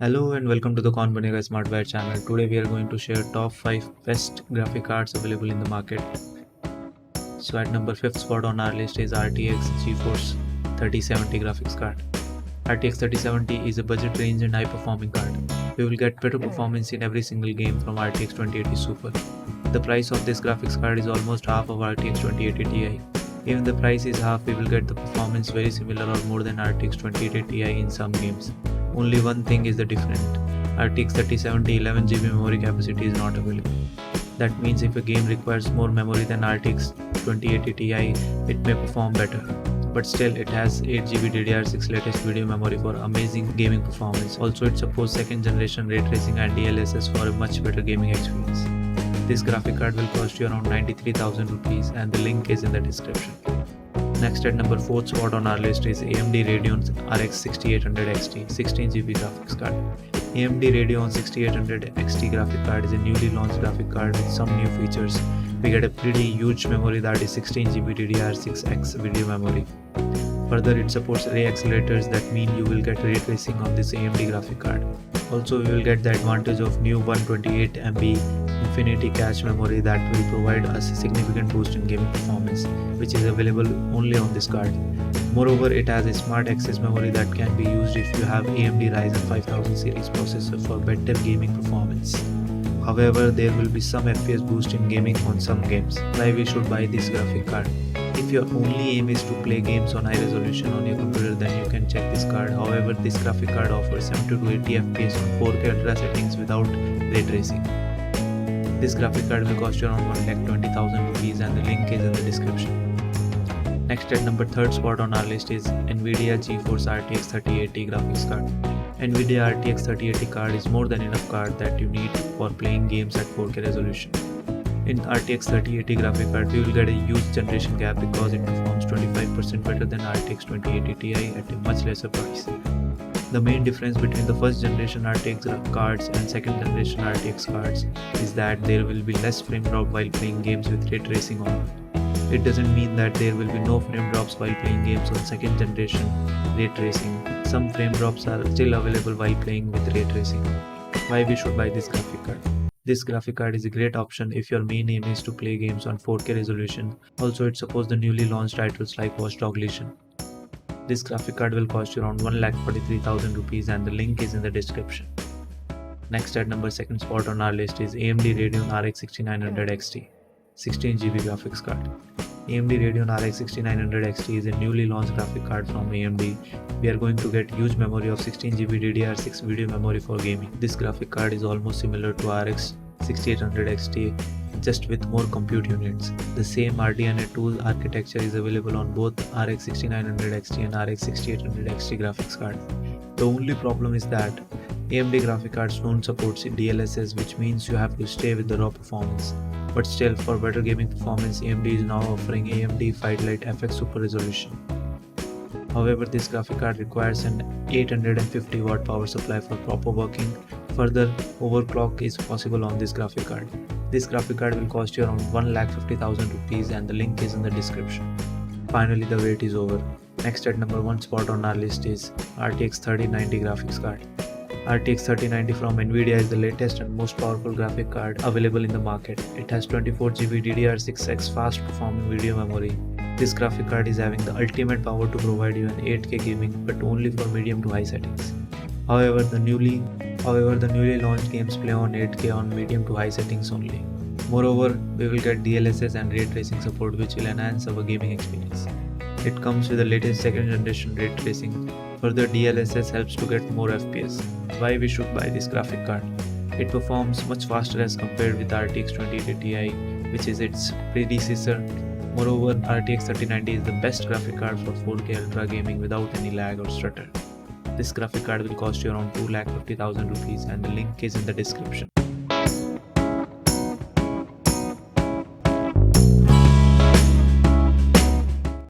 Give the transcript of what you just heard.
Hello and welcome to the Kaun Banega Smartware channel. Today we are going to share top 5 best graphic cards available in the market. So at number 5th spot on our list is RTX GeForce 3070 graphics card. RTX 3070 is a budget range and high performing card. We will get better performance in every single game from RTX 2080 Super. The price of this graphics card is almost half of RTX 2080 Ti. Even the price is half, we will get the performance very similar or more than RTX 2080 Ti in some games. Only one thing is the different. RTX 3070 11GB memory capacity is not available. That means if a game requires more memory than RTX 2080 Ti, it may perform better. But still, it has 8GB DDR6 latest video memory for amazing gaming performance. Also, it supports second generation ray tracing and DLSS for a much better gaming experience. This graphic card will cost you around 93,000 rupees and the link is in the description. Next at number 4th spot on our list is AMD Radeon RX 6800 XT 16GB graphics card. AMD Radeon 6800 XT graphic card is a newly launched graphic card with some new features. We get a pretty huge memory that is 16GB DDR6X video memory. Further, it supports ray accelerators that mean you will get ray tracing on this AMD graphic card. Also, we will get the advantage of new 128MB Infinity Cache memory that will provide us a significant boost in gaming performance, which is available only on this card. Moreover, it has a smart access memory that can be used if you have AMD Ryzen 5000 series processor for better gaming performance. However, there will be some FPS boost in gaming on some games. Why we should buy this graphic card? If your only aim is to play games on high resolution on your computer, then you can check this card. However, this graphic card offers 70 to 80 FPS on 4K ultra settings without ray tracing. This graphic card will cost you around 1,20,000 rupees and the link is in the description. Next at number 3rd spot on our list is NVIDIA GeForce RTX 3080 graphics card. NVIDIA RTX 3080 card is more than enough card that you need for playing games at 4K resolution. In RTX 3080 graphic card, we will get a huge generation gap because it performs 25% better than RTX 2080 Ti at a much lesser price. The main difference between the first generation RTX cards and second generation RTX cards is that there will be less frame drop while playing games with ray tracing on. It doesn't mean that there will be no frame drops while playing games on second generation ray tracing. Some frame drops are still available while playing with ray tracing. Why we should buy this graphic card? This graphic card is a great option if your main aim is to play games on 4K resolution. Also, it supports the newly launched titles like Watch Dogs Legion. This graphic card will cost you around 1,43,000 rupees and the link is in the description. Next at number 2nd spot on our list is AMD Radeon RX 6900 XT 16GB graphics card. AMD Radeon RX 6900 XT is a newly launched graphic card from AMD. We are going to get huge memory of 16GB DDR6 video memory for gaming. This graphic card is almost similar to RX 6800 XT, just with more compute units. The same RDNA 2 architecture is available on both RX 6900 XT and RX 6800 XT graphics card. The only problem is that AMD graphic cards don't support DLSS, which means you have to stay with the raw performance. But still, for better gaming performance, AMD is now offering AMD Firelight FX Super Resolution. However, this graphic card requires an 850 watt power supply for proper working. Further, overclock is possible on this graphic card. This graphic card will cost you around 1,50,000 rupees and the link is in the description. Finally, the wait is over. Next at number 1 spot on our list is RTX 3090 graphics card. RTX 3090 from NVIDIA is the latest and most powerful graphic card available in the market. It has 24GB DDR6X fast performing video memory. This graphic card is having the ultimate power to provide you an 8K gaming, but only for medium to high settings. However, the newly launched games play on 8K on medium to high settings only. Moreover, we will get DLSS and ray tracing support, which will enhance our gaming experience. It comes with the latest second generation ray tracing. Further, DLSS helps to get more FPS. Why we should buy this graphic card? It performs much faster as compared with RTX 2080 Ti, which is its predecessor. Moreover, RTX 3090 is the best graphic card for 4K ultra gaming without any lag or stutter. This graphic card will cost you around 2,50,000 rupees and the link is in the description.